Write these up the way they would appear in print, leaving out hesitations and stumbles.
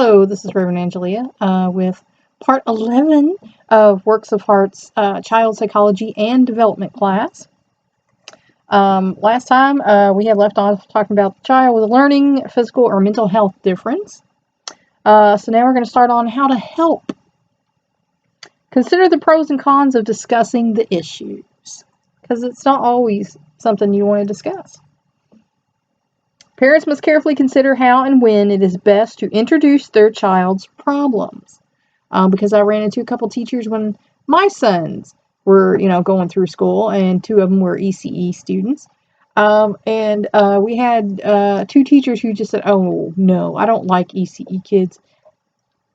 Hello, this is Reverend Angelia with part 11 of Works of Heart's Child Psychology and Development class. Last time we had left off talking about the child with a learning, physical, or mental health difference. So now we're going to start on how to help. Consider the pros and cons of discussing the issues, because it's not always something you want to discuss. Parents must carefully consider how and when it is best to introduce their child's problems. Because I ran into a couple teachers when my sons were, going through school, and two of them were ECE students. And we had two teachers who just said, "Oh, no, I don't like ECE kids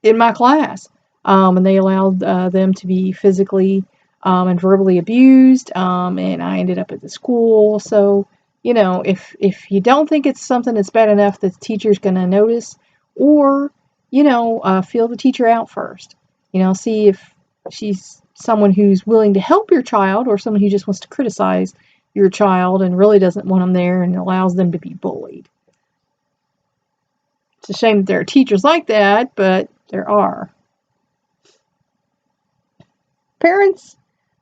in my class." And they allowed them to be physically and verbally abused. And I ended up at the school. So, if you don't think it's something that's bad enough that the teacher's going to notice, or, feel the teacher out first. See if she's someone who's willing to help your child or someone who just wants to criticize your child and really doesn't want them there and allows them to be bullied. It's a shame that there are teachers like that, but there are. Parents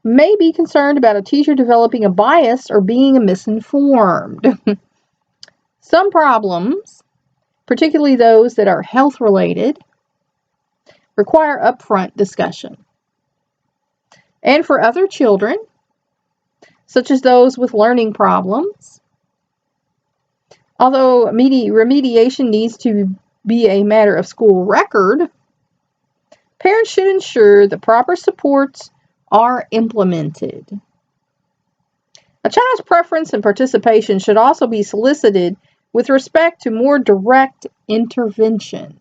may be concerned about a teacher developing a bias or being misinformed. Some problems, particularly those that are health-related, require upfront discussion. And for other children, such as those with learning problems, although remediation needs to be a matter of school record, parents should ensure the proper supports are implemented. A child's preference and participation should also be solicited with respect to more direct intervention.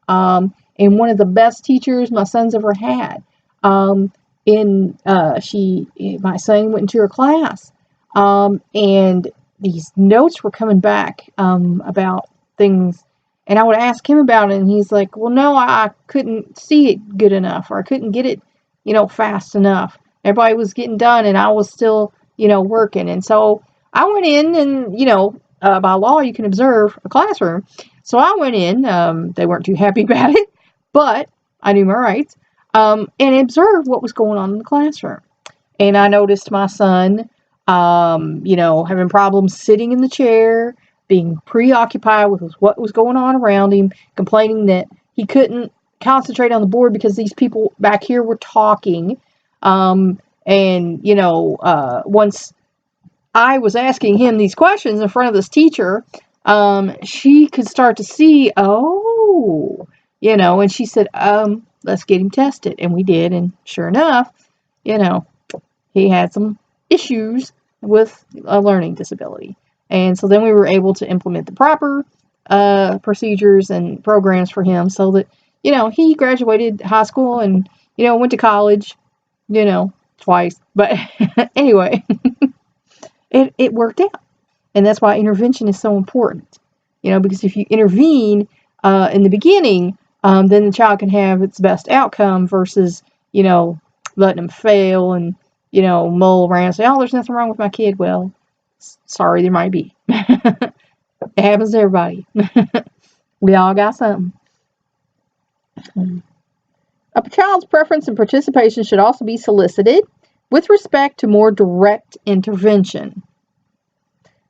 And one of the best teachers my son's ever had. My son went into her class, and these notes were coming back about things, and I would ask him about it, and he's like, "Well, no, I couldn't see it good enough, or I couldn't get it, fast enough. Everybody was getting done, and I was still, working." And so I went in, and by law, you can observe a classroom. So I went in. They weren't too happy about it, but I knew my rights, and observed what was going on in the classroom. And I noticed my son, having problems sitting in the chair, being preoccupied with what was going on around him, complaining that he couldn't concentrate on the board because these people back here were talking. Once I was asking him these questions in front of this teacher, she could start to see, and she said, let's get him tested. And we did. And sure enough, he had some issues with a learning disability. And so then we were able to implement the proper procedures and programs for him so that, he graduated high school and, went to college, twice. But anyway, it worked out. And that's why intervention is so important, because if you intervene in the beginning, then the child can have its best outcome versus, letting them fail and, mull around and say, "Oh, there's nothing wrong with my kid." Well, sorry, there might be. It happens to everybody. We all got something. A child's preference and participation should also be solicited with respect to more direct intervention.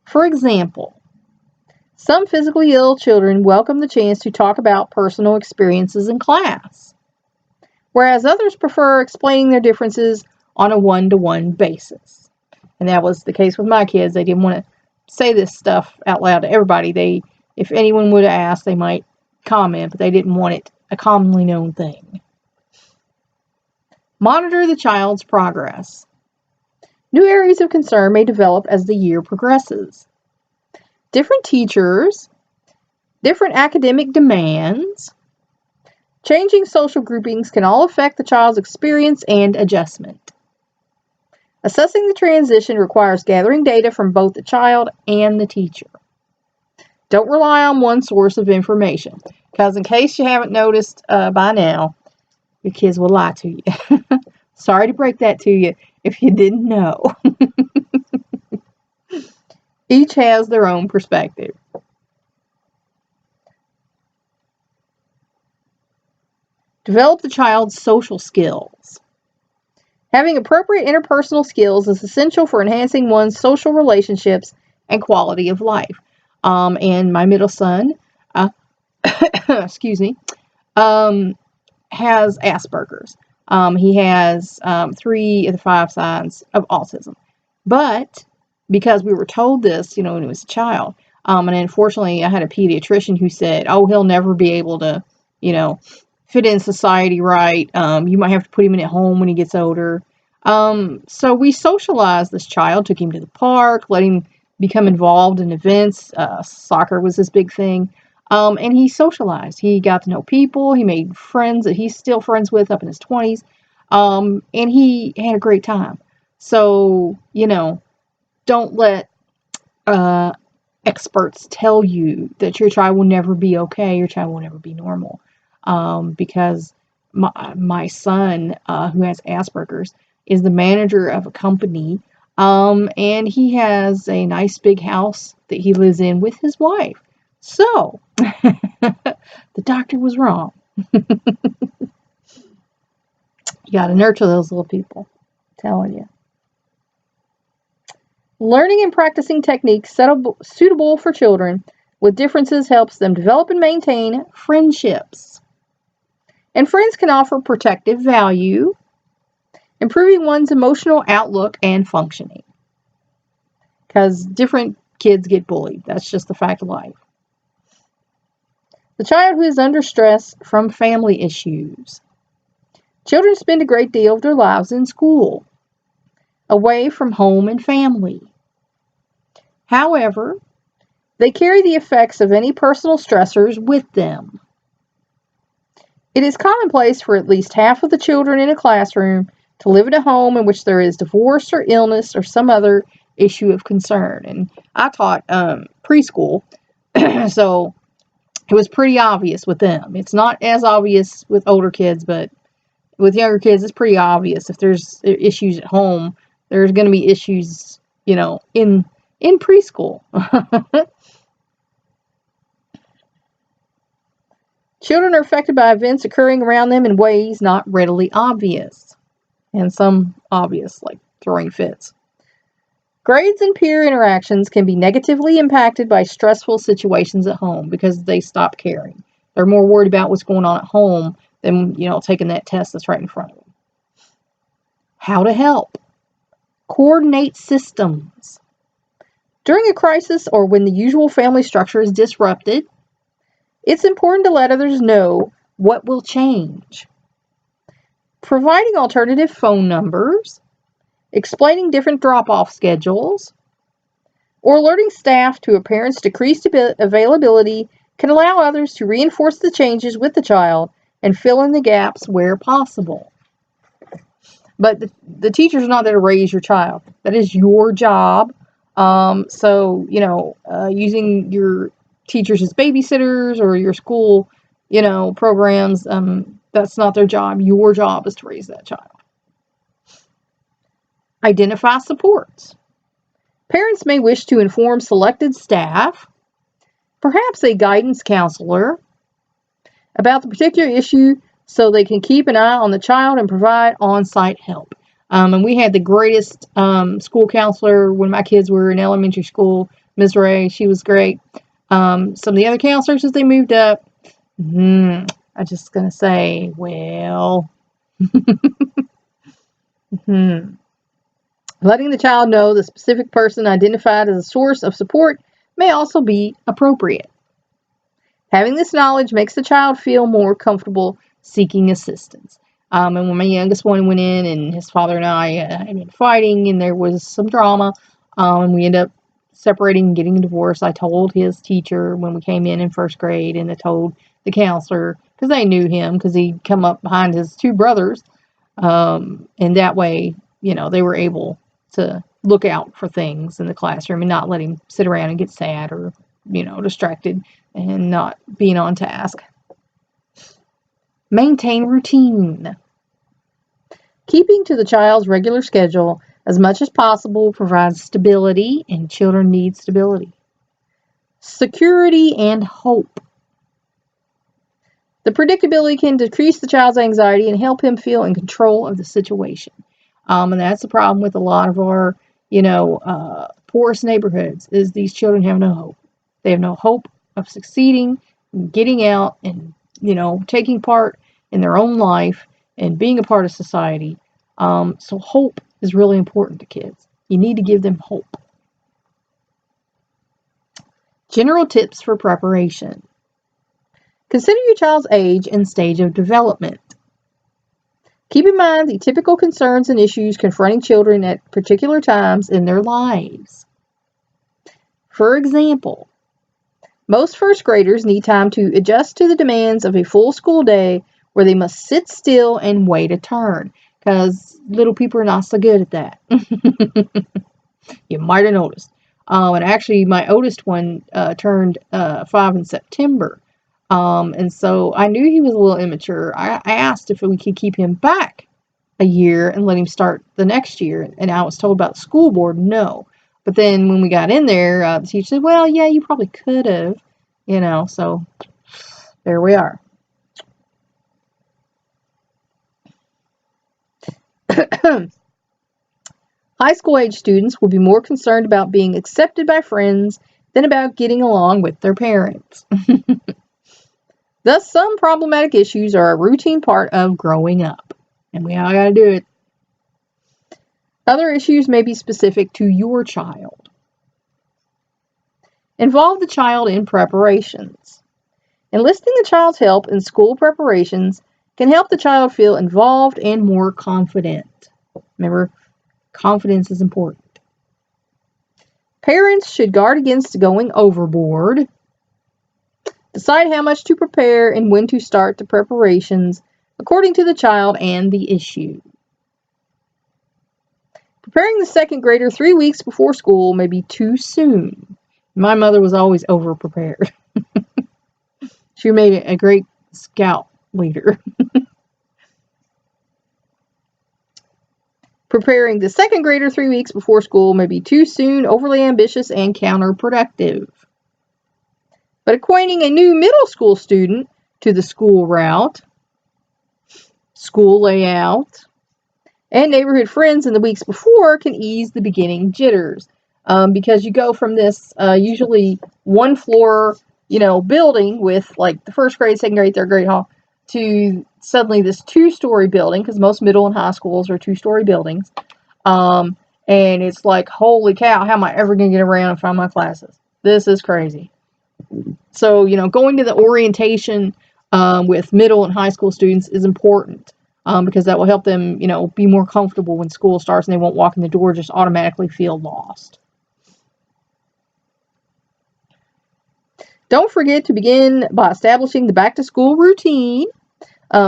For example, some physically ill children welcome the chance to talk about personal experiences in class, whereas others prefer explaining their differences on a one-to-one basis. And that was the case with my kids. They didn't want to say this stuff out loud to everybody. If anyone would have asked, they might comment, but they didn't want it a commonly known thing. Monitor the child's progress. New areas of concern may develop as the year progresses. Different teachers, different academic demands, changing social groupings can all affect the child's experience and adjustment. Assessing the transition requires gathering data from both the child and the teacher. Don't rely on one source of information, because in case you haven't noticed by now, your kids will lie to you. Sorry to break that to you if you didn't know. Each has their own perspective. Develop the child's social skills. Having appropriate interpersonal skills is essential for enhancing one's social relationships and quality of life. And my middle son, uh, excuse me, has Asperger's. He has 3 of the 5 signs of autism. But because we were told this, when he was a child, and unfortunately I had a pediatrician who said, oh, he'll never be able to, fit in society right. You might have to put him in at home when he gets older. So we socialized this child, took him to the park, let him become involved in events. Soccer was his big thing. And he socialized. He got to know people. He made friends that he's still friends with up in his 20s. And he had a great time. So, don't let experts tell you that your child will never be okay, your child will never be normal. Because my son, who has Asperger's, is the manager of a company. And he has a nice big house that he lives in with his wife. So, the doctor was wrong. You got to nurture those little people. I'm telling you. Learning and practicing techniques suitable for children with differences helps them develop and maintain friendships. And friends can offer protective value, improving one's emotional outlook and functioning. Because different kids get bullied. That's just the fact of life. The child who is under stress from family issues. Children spend a great deal of their lives in school, away from home and family. However, they carry the effects of any personal stressors with them. It is commonplace for at least half of the children in a classroom to live in a home in which there is divorce or illness or some other issue of concern. And I taught preschool, so it was pretty obvious with them. It's not as obvious with older kids, but with younger kids, it's pretty obvious. If there's issues at home, there's going to be issues, in preschool. Children are affected by events occurring around them in ways not readily obvious, and some obvious, like throwing fits. Grades and peer interactions can be negatively impacted by stressful situations at home because they stop caring. They're more worried about what's going on at home than, taking that test that's right in front of them. How to help. Coordinate systems. During a crisis or when the usual family structure is disrupted, it's important to let others know what will change. Providing alternative phone numbers, explaining different drop-off schedules, or alerting staff to a parent's decreased availability can allow others to reinforce the changes with the child and fill in the gaps where possible. But the teacher's not there to raise your child. That is your job. So, using your teachers as babysitters or your school, programs, that's not their job. Your job is to raise that child. Identify supports. Parents may wish to inform selected staff, perhaps a guidance counselor, about the particular issue so they can keep an eye on the child and provide on-site help. And we had the greatest school counselor when my kids were in elementary school, Ms. Ray. She was great. Some of the other counselors, as they moved up, I'm just going to say, well, letting the child know the specific person identified as a source of support may also be appropriate. Having this knowledge makes the child feel more comfortable seeking assistance. And when my youngest one went in and his father and I had been fighting and there was some drama, and we ended up separating and getting a divorce, I told his teacher when we came in first grade, and I told the counselor because they knew him because he'd come up behind his 2 brothers. And that way, they were able to look out for things in the classroom and not let him sit around and get sad or, distracted and not being on task. Maintain routine. Keeping to the child's regular schedule as much as possible provides stability, and children need stability. Security and hope. The predictability can decrease the child's anxiety and help him feel in control of the situation. And that's the problem with a lot of our, poorest neighborhoods is these children have no hope. They have no hope of succeeding, getting out, and taking part in their own life and being a part of society. So hope is really important to kids. You need to give them hope. General tips for preparation. Consider your child's age and stage of development. Keep in mind the typical concerns and issues confronting children at particular times in their lives. For example, most first graders need time to adjust to the demands of a full school day where they must sit still and wait a turn, because little people are not so good at that. You might have noticed. And actually, my oldest one turned 5 in September. And so I knew he was a little immature. I asked if we could keep him back a year and let him start the next year. And I was told about the school board, no. But then when we got in there, the teacher said, well, yeah, you probably could have, so there we are. High school age students will be more concerned about being accepted by friends than about getting along with their parents. Thus, some problematic issues are a routine part of growing up, and we all got to do it. Other issues may be specific to your child. Involve the child in preparations. Enlisting the child's help in school preparations can help the child feel involved and more confident. Remember, confidence is important. Parents should guard against going overboard. Decide how much to prepare and when to start the preparations according to the child and the issue. Preparing the second grader 3 weeks before school may be too soon. My mother was always over-prepared. She made a great scout leader. Preparing the second grader 3 weeks before school may be too soon, overly ambitious, and counterproductive. But acquainting a new middle school student to the school route, school layout, and neighborhood friends in the weeks before can ease the beginning jitters. Because you go from this usually one floor, building with like the first grade, second grade, third grade hall, to suddenly this 2-story building, because most middle and high schools are 2-story buildings. And it's like, holy cow, how am I ever going to get around and find my classes? This is crazy. So, going to the orientation with middle and high school students is important because that will help them, be more comfortable when school starts and they won't walk in the door just automatically feel lost. Don't forget to begin by establishing the back-to-school routine,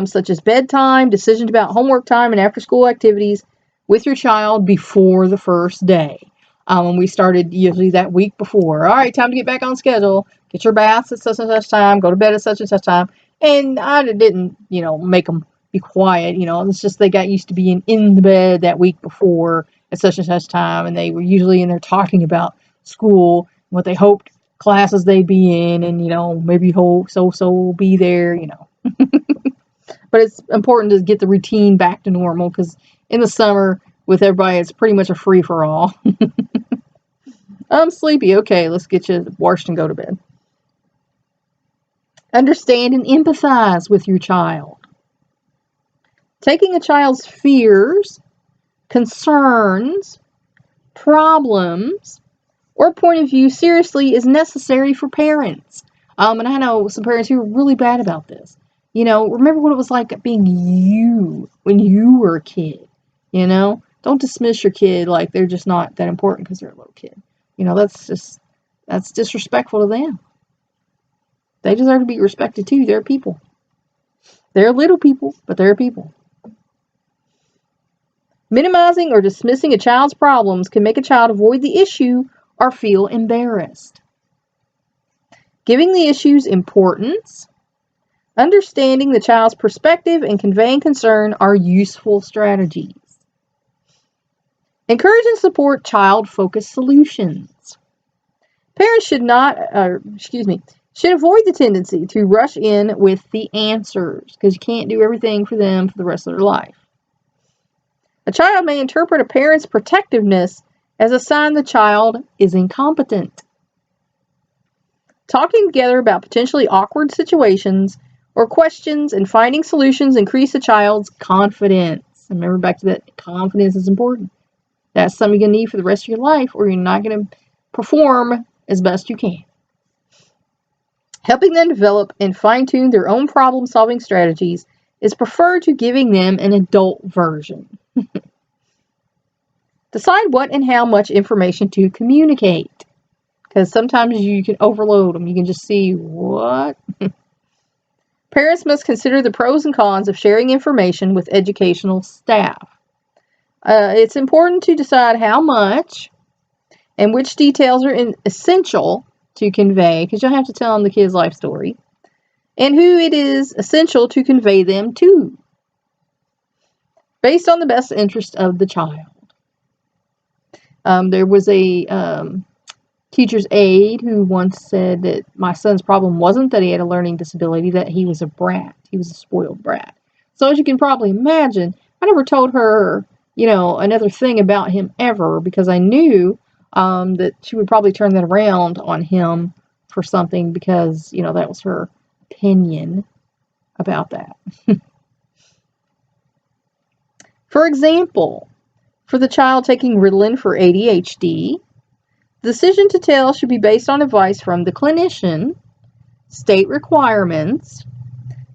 such as bedtime, decisions about homework time, and after-school activities with your child before the first day. When we started usually that week before. All right, time to get back on schedule. Get your baths at such and such time. Go to bed at such and such time. And I didn't, make them be quiet. It's just they got used to being in the bed that week before at such and such time. And they were usually in there talking about school, what they hoped classes they'd be in. And, maybe hope so will be there, But it's important to get the routine back to normal because in the summer with everybody, it's pretty much a free-for-all. I'm sleepy. Okay, let's get you washed and go to bed. Understand and empathize with your child. Taking a child's fears, concerns, problems, or point of view seriously is necessary for parents. And I know some parents who are really bad about this. Remember what it was like being you when you were a kid. Don't dismiss your kid like they're just not that important because they're a little kid. That's disrespectful to them. They deserve to be respected too. They're people. They're little people, but they're people. Minimizing or dismissing a child's problems can make a child avoid the issue or feel embarrassed. Giving the issue's importance, understanding the child's perspective, and conveying concern are useful strategies. Encourage and support child-focused solutions. Parents should avoid the tendency to rush in with the answers because you can't do everything for them for the rest of their life. A child may interpret a parent's protectiveness as a sign the child is incompetent. Talking together about potentially awkward situations or questions and finding solutions increase a child's confidence. Remember back to that, confidence is important. That's something you're going to need for the rest of your life, or you're not going to perform as best you can. Helping them develop and fine-tune their own problem-solving strategies is preferred to giving them an adult version. Decide what and how much information to communicate, because sometimes you can overload them. You can just see what. Parents must consider the pros and cons of sharing information with educational staff. It's important to decide how much and which details are essential to convey, because you'll have to tell them the kid's life story, and who it is essential to convey them to, based on the best interest of the child. There was a teacher's aide who once said that my son's problem wasn't that he had a learning disability, that he was a brat. He was a spoiled brat. So as you can probably imagine, I never told her, another thing about him ever, because I knew that she would probably turn that around on him for something, because, that was her opinion about that. For example, for the child taking Ritalin for ADHD, the decision to tell should be based on advice from the clinician, state requirements,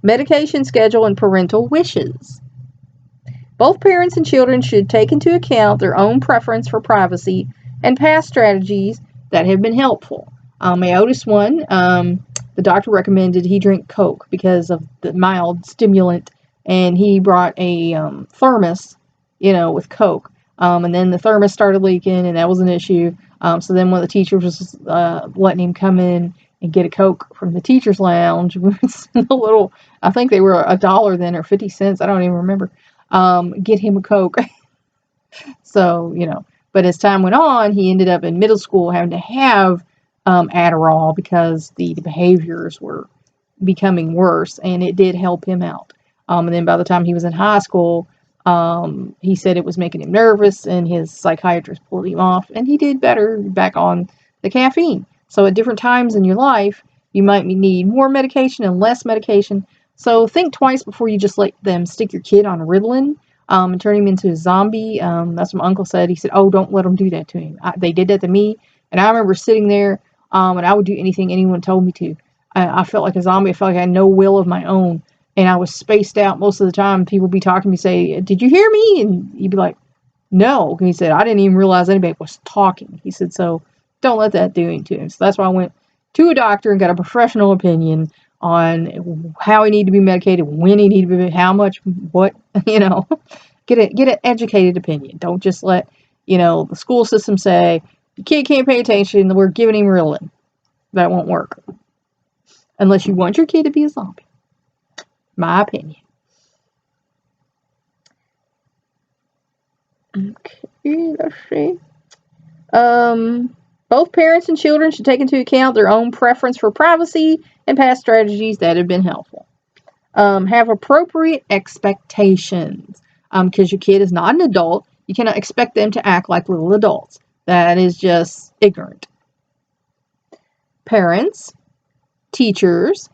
medication schedule, and parental wishes. Both parents and children should take into account their own preference for privacy and past strategies that have been helpful. My oldest one, the doctor recommended he drink Coke because of the mild stimulant, and he brought a thermos, with Coke. And then the thermos started leaking, and that was an issue. So then one of the teachers was letting him come in and get a Coke from the teacher's lounge. I think they were $1 then, or 50 cents. I don't even remember. Get him a Coke. So, but as time went on, he ended up in middle school having to have Adderall because the behaviors were becoming worse, and it did help him out. And then by the time he was in high school, he said it was making him nervous, and his psychiatrist pulled him off, and he did better back on the caffeine. So at different times in your life, you might need more medication and less medication. So think twice before you just let them stick your kid on Ritalin and turn him into a zombie. That's what my uncle said. He said, "Oh, don't let them do that to him." They did that to me, and I remember sitting there, and I would do anything anyone told me to. I felt like a zombie. I felt like I had no will of my own. And I was spaced out most of the time. People would be talking to me, say, "Did you hear me?" And you'd be like, "No." And he said, "I didn't even realize anybody was talking." He said, "So don't let that do anything to him." So that's why I went to a doctor and got a professional opinion on how he needed to be medicated, when he needed to be, how much, what, get an educated opinion. Don't just let, the school system say, "The kid can't pay attention, we're giving him Ritalin." That won't work. Unless you want your kid to be a zombie. My opinion. Okay, let's see. Both parents and children should take into account their own preference for privacy and past strategies that have been helpful. Have appropriate expectations. Because your kid is not an adult, you cannot expect them to act like little adults. That is just ignorant. Parents, teachers,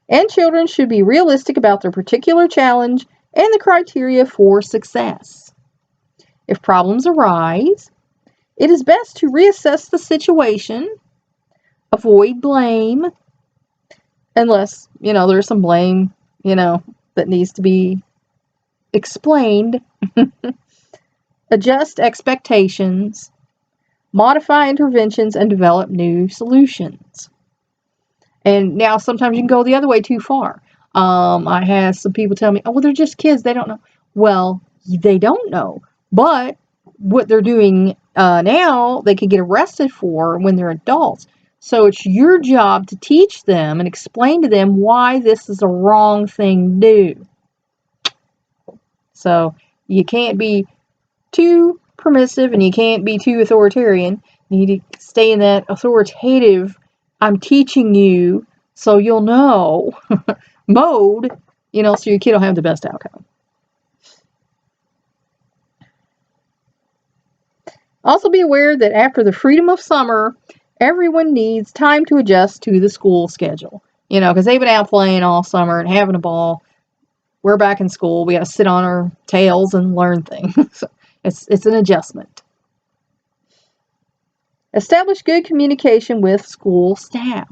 and children should be realistic about their particular challenge and the criteria for success. If problems arise, it is best to reassess the situation, avoid blame, unless, there's some blame, that needs to be explained, adjust expectations, modify interventions, and develop new solutions. And now sometimes you can go the other way too far. I had some people tell me, "Oh, well, they're just kids. They don't know." Well, they don't know. But what they're doing now, they could get arrested for when they're adults. So it's your job to teach them and explain to them why this is a wrong thing to do. So you can't be too permissive and you can't be too authoritarian. You need to stay in that authoritative, "I'm teaching you So you'll know mode, so your kid will have the best outcome. Also be aware that after the freedom of summer, everyone needs time to adjust to the school schedule. Because they've been out playing all summer and having a ball. We're back in school. We got to sit on our tails and learn things. So it's an adjustment. Establish good communication with school staff.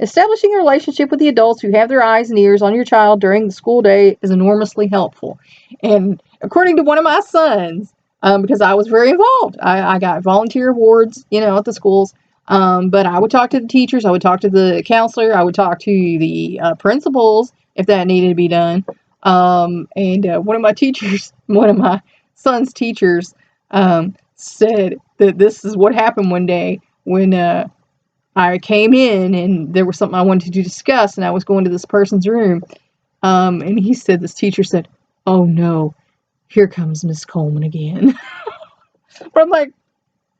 Establishing a relationship with the adults who have their eyes and ears on your child during the school day is enormously helpful. And according to one of my sons, because I was very involved, I got volunteer awards, at the schools. But I would talk to the teachers, I would talk to the counselor, I would talk to the principals if that needed to be done. And one of my son's teachers, said that this is what happened one day when I came in and there was something I wanted to discuss, and I was going to this person's room. And this teacher said, "Oh no, here comes Miss Coleman again." But I'm like,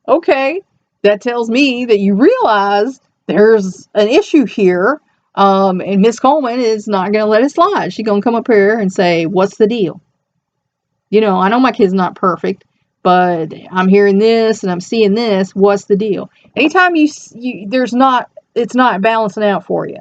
okay, that tells me that you realize there's an issue here. And Miss Coleman is not going to let it slide. She's going to come up here and say, "What's the deal?" I know my kid's not perfect, but I'm hearing this and I'm seeing this. What's the deal? Anytime it's not balancing out for you.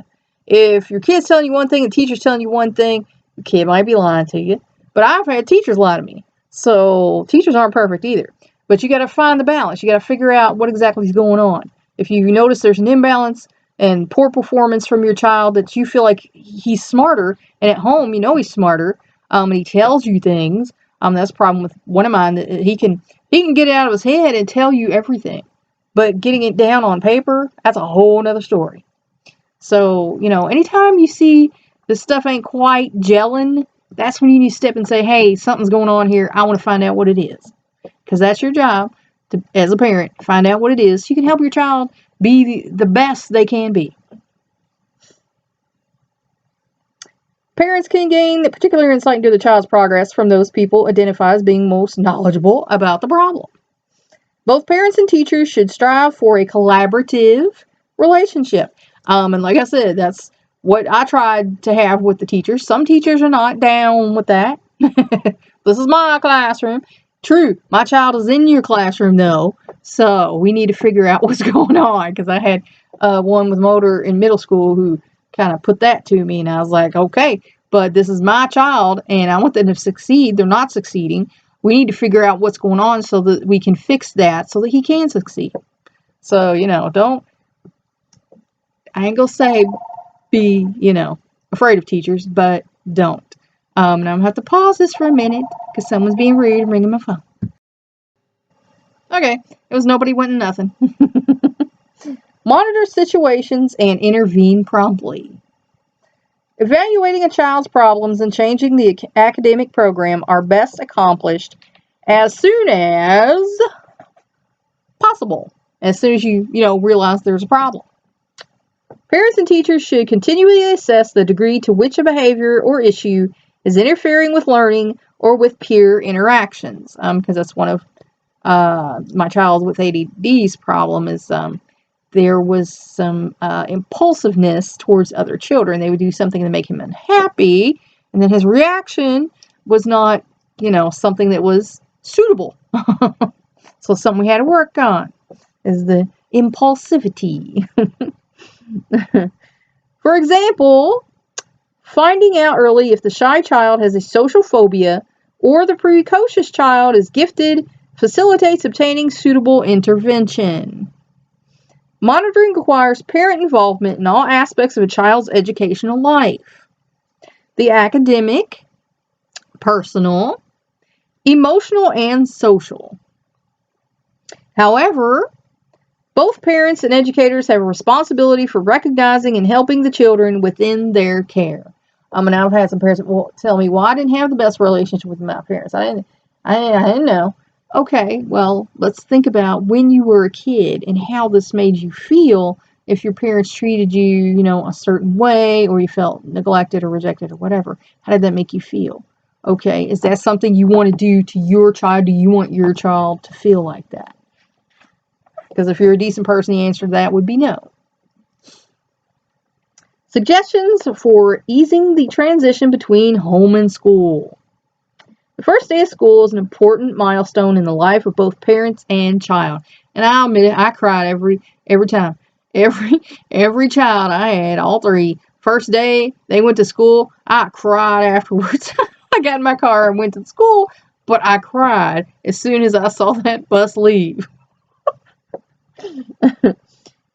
If your kid's telling you one thing and the teacher's telling you one thing, the kid might be lying to you. But I've had teachers lie to me. So teachers aren't perfect either. But you got to find the balance. You got to figure out what exactly is going on. If you notice there's an imbalance and poor performance from your child, that you feel like he's smarter, and at home he's smarter, and he tells you things. That's a problem with one of mine, that he can get it out of his head and tell you everything. But getting it down on paper, that's a whole nother story. So, anytime you see this stuff ain't quite gelling, that's when you need to step and say, "Hey, something's going on here. I want to find out what it is." Because that's your job as a parent, find out what it is so you can help your child be the best they can be. Parents can gain particular insight into the child's progress from those people identified as being most knowledgeable about the problem. Both parents and teachers should strive for a collaborative relationship. And like I said, that's what I tried to have with the teachers. Some teachers are not down with that. This is my classroom. True, my child is in your classroom though, so we need to figure out what's going on, because I had one with motor in middle school who kind of put that to me, and I was like, okay, but this is my child and I want them to succeed. They're not succeeding. We need to figure out what's going on so that we can fix that so that he can succeed. So, I ain't gonna say be, afraid of teachers, but don't. And I'm gonna have to pause this for a minute because someone's being rude and ringing my phone. Okay, it was nobody wanting nothing. Monitor situations and intervene promptly. Evaluating a child's problems and changing the academic program are best accomplished as soon as possible. As soon as you realize there's a problem. Parents and teachers should continually assess the degree to which a behavior or issue is interfering with learning or with peer interactions. Because that's one of my child with ADD's problem is there was some impulsiveness towards other children. They would do something to make him unhappy, and then his reaction was not, something that was suitable. So something we had to work on is the impulsivity. For example, finding out early if the shy child has a social phobia or the precocious child is gifted facilitates obtaining suitable intervention. Monitoring requires parent involvement in all aspects of a child's educational life. The academic, personal, emotional, and social. However, both parents and educators have a responsibility for recognizing and helping the children within their care. And I've had some parents tell me, "Well, I didn't have the best relationship with my parents. I didn't know." Okay, well, let's think about when you were a kid and how this made you feel. If your parents treated you, a certain way, or you felt neglected or rejected or whatever, how did that make you feel? Okay, is that something you want to do to your child? Do you want your child to feel like that? Because if you're a decent person, the answer to that would be no. Suggestions for easing the transition between home and school. The first day of school is an important milestone in the life of both parents and child. And I'll admit it, I cried every time. Every child I had, all three, first day they went to school, I cried afterwards. I got in my car and went to school, but I cried as soon as I saw that bus leave.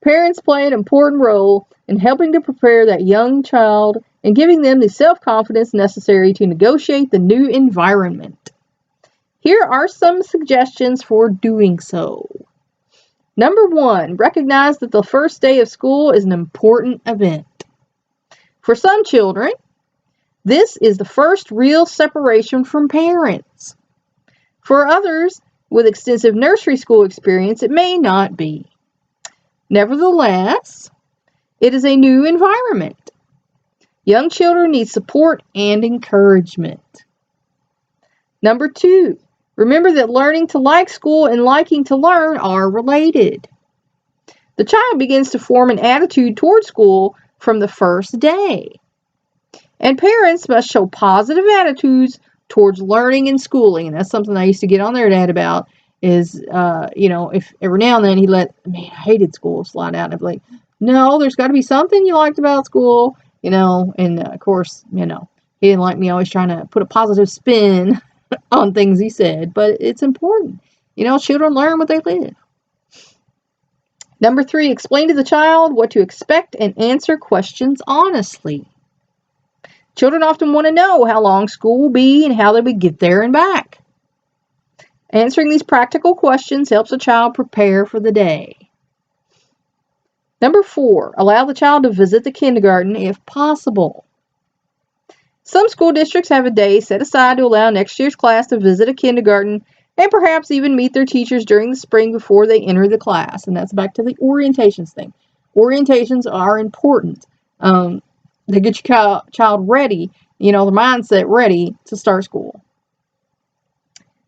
Parents play an important role in helping to prepare that young child and giving them the self-confidence necessary to negotiate the new environment. Here are some suggestions for doing so. Number 1, recognize that the first day of school is an important event. For some children, this is the first real separation from parents. For others, with extensive nursery school experience, it may not be. Nevertheless, it is a new environment. Young children need support and encouragement. Number 2, remember that learning to like school and liking to learn are related. The child begins to form an attitude toward school from the first day. And parents must show positive attitudes towards learning and schooling. And that's something I used to get on their dad about is, if every now and then he I hated school, slide out. And I'd be like, no, there's got to be something you liked about school, and of course, he didn't like me always trying to put a positive spin on things he said, but it's important. Children learn what they live. Number 3, explain to the child what to expect and answer questions honestly. Children often want to know how long school will be and how they would get there and back. Answering these practical questions helps a child prepare for the day. Number 4, allow the child to visit the kindergarten if possible. Some school districts have a day set aside to allow next year's class to visit a kindergarten and perhaps even meet their teachers during the spring before they enter the class. And that's back to the orientations thing. Orientations are important. They get your child ready, the mindset ready to start school.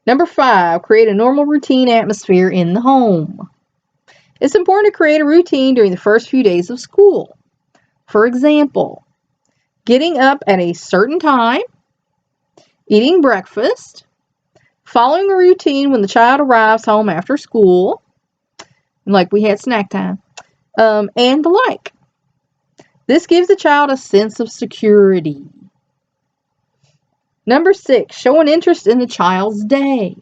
Number 5, create a normal routine atmosphere in the home. It's important to create a routine during the first few days of school. For example, getting up at a certain time, eating breakfast, following a routine when the child arrives home after school, like we had snack time, and the like. This gives the child a sense of security. Number 6, show an interest in the child's day.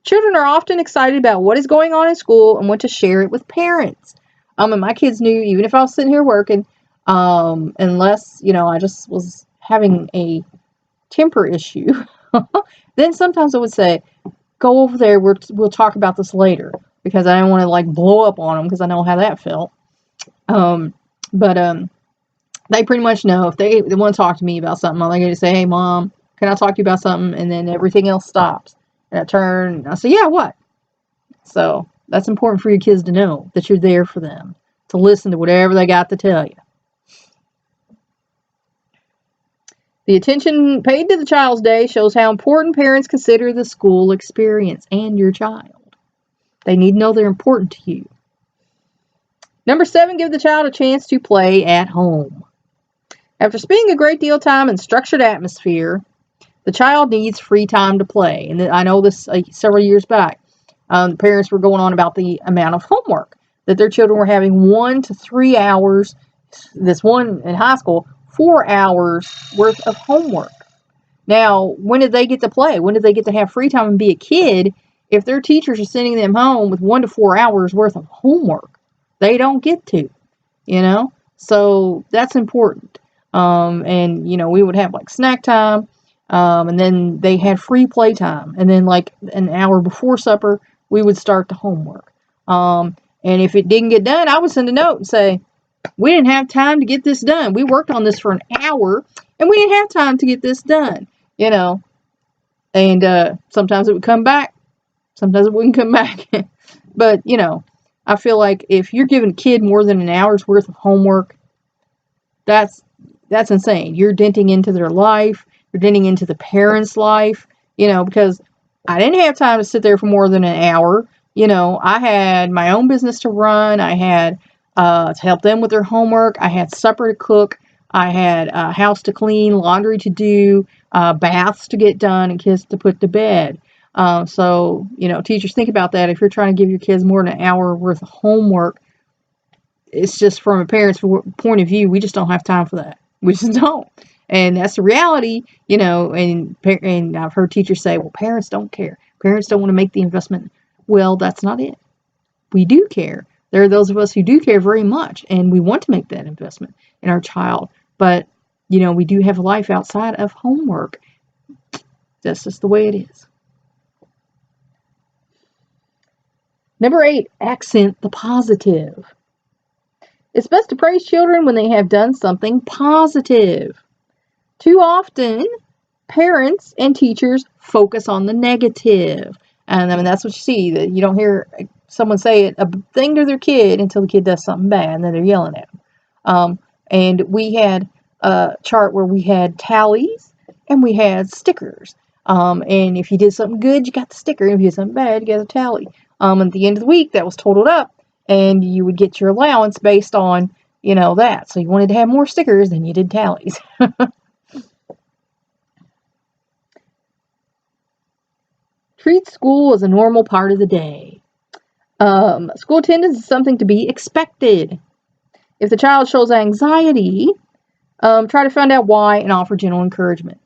Children are often excited about what is going on in school and want to share it with parents. And my kids knew, even if I was sitting here working, unless, I just was having a temper issue, then sometimes I would say, go over there, we'll talk about this later, because I didn't want to blow up on them, because I know how that felt. But they pretty much know if they want to talk to me about something, I'm going to say, hey, Mom, can I talk to you about something? And then everything else stops. And I turn and I say, yeah, what? So that's important for your kids to know that you're there for them, to listen to whatever they got to tell you. The attention paid to the child's day shows how important parents consider the school experience and your child. They need to know they're important to you. Number 7, give the child a chance to play at home. After spending a great deal of time in structured atmosphere, the child needs free time to play. And I know this several years back, the parents were going on about the amount of homework that their children were having 1 to 3 hours, this one in high school, 4 hours worth of homework. Now, when did they get to play? When did they get to have free time and be a kid if their teachers are sending them home with 1 to 4 hours worth of homework? They don't get to, So that's important. And, we would have snack time. And then they had free playtime. And then an hour before supper, we would start the homework. And if it didn't get done, I would send a note and say, we didn't have time to get this done. We worked on this for an hour and we didn't have time to get this done, And sometimes it would come back. Sometimes it wouldn't come back. But, I feel like if you're giving a kid more than an hour's worth of homework, that's insane. You're denting into their life. You're denting into the parent's life, because I didn't have time to sit there for more than an hour. I had my own business to run. I had to help them with their homework. I had supper to cook. I had a house to clean, laundry to do, baths to get done, and kids to put to bed. So, teachers, think about that. If you're trying to give your kids more than an hour worth of homework, it's just from a parent's point of view, we just don't have time for that. We just don't. And that's the reality, and I've heard teachers say, well, parents don't care. Parents don't want to make the investment. Well, that's not it. We do care. There are those of us who do care very much, and we want to make that investment in our child. But, we do have a life outside of homework. That's just the way it is. Number 8, accent the positive. It's best to praise children when they have done something positive. Too often, parents and teachers focus on the negative. And that's what you see. That you don't hear someone say a thing to their kid until the kid does something bad, and then they're yelling at them. And we had a chart where we had tallies and we had stickers. And if you did something good, you got the sticker. And if you did something bad, you got a tally. At the end of the week, that was totaled up, and you would get your allowance based on, that. So you wanted to have more stickers than you did tallies. Treat school as a normal part of the day. School attendance is something to be expected. If the child shows anxiety, try to find out why and offer gentle encouragement.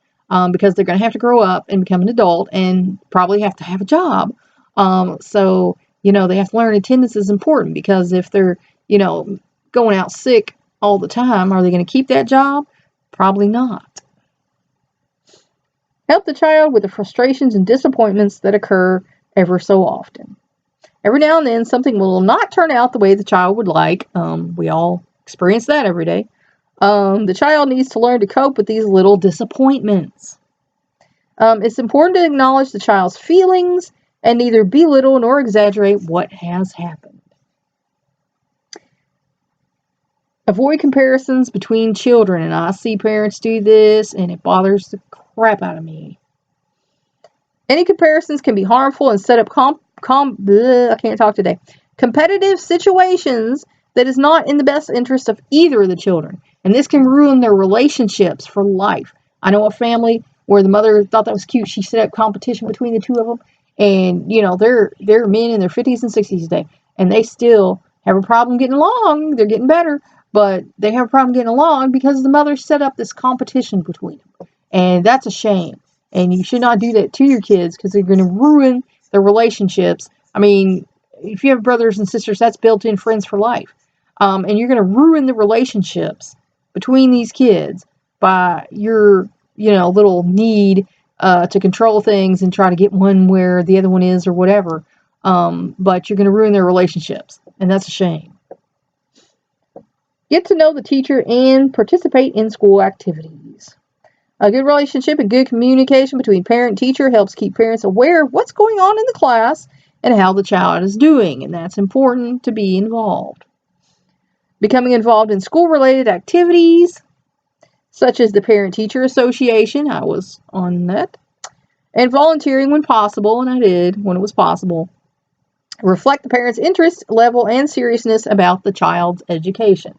Because they're going to have to grow up and become an adult and probably have to have a job. So, they have to learn attendance is important, because if they're, going out sick all the time, are they going to keep that job? Probably not. Help the child with the frustrations and disappointments that occur ever so often. Every now and then, something will not turn out the way the child would like. We all experience that every day. The child needs to learn to cope with these little disappointments. It's important to acknowledge the child's feelings and neither belittle nor exaggerate what has happened. Avoid comparisons between children, and I see parents do this, and it bothers the crap out of me. Any comparisons can be harmful and set up competitive situations that is not in the best interest of either of the children, and this can ruin their relationships for life. I know a family where the mother thought that was cute. She set up competition between the two of them, and they're men in their 50s and 60s today, and they still have a problem getting along. They're getting better, but they have a problem getting along because the mother set up this competition between them, and that's a shame. And you should not do that to your kids, because they're going to ruin their relationships. I mean, if you have brothers and sisters, that's built-in friends for life. And you're going to ruin the relationships between these kids by your, little need to control things and try to get one where the other one is or whatever. But you're going to ruin their relationships, and that's a shame. Get to know the teacher and participate in school activities. A good relationship and good communication between parent and teacher helps keep parents aware of what's going on in the class and how the child is doing, and that's important to be involved. Becoming involved in school-related activities, such as the Parent-Teacher Association, I was on that, and volunteering when possible, and I did when it was possible. Reflect the parent's interest level and seriousness about the child's education.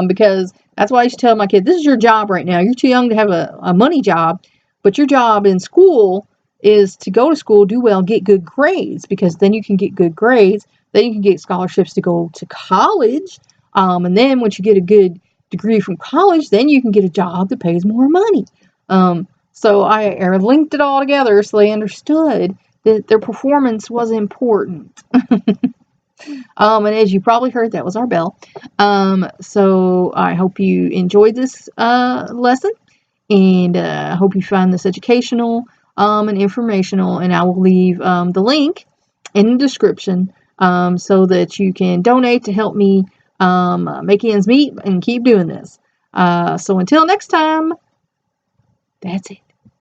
Because that's why I used to tell my kid, this is your job right now. You're too young to have a money job, but your job in school is to go to school, do well, get good grades, because then you can get good grades. Then you can get scholarships to go to college. And then once you get a good degree from college, then you can get a job that pays more money. So I linked it all together so they understood that their performance was important. And as you probably heard, that was our bell. So I hope you enjoyed this lesson, and I hope you find this educational and informational, and I will leave the link in the description so that you can donate to help me make ends meet and keep doing this. So until next time, that's it.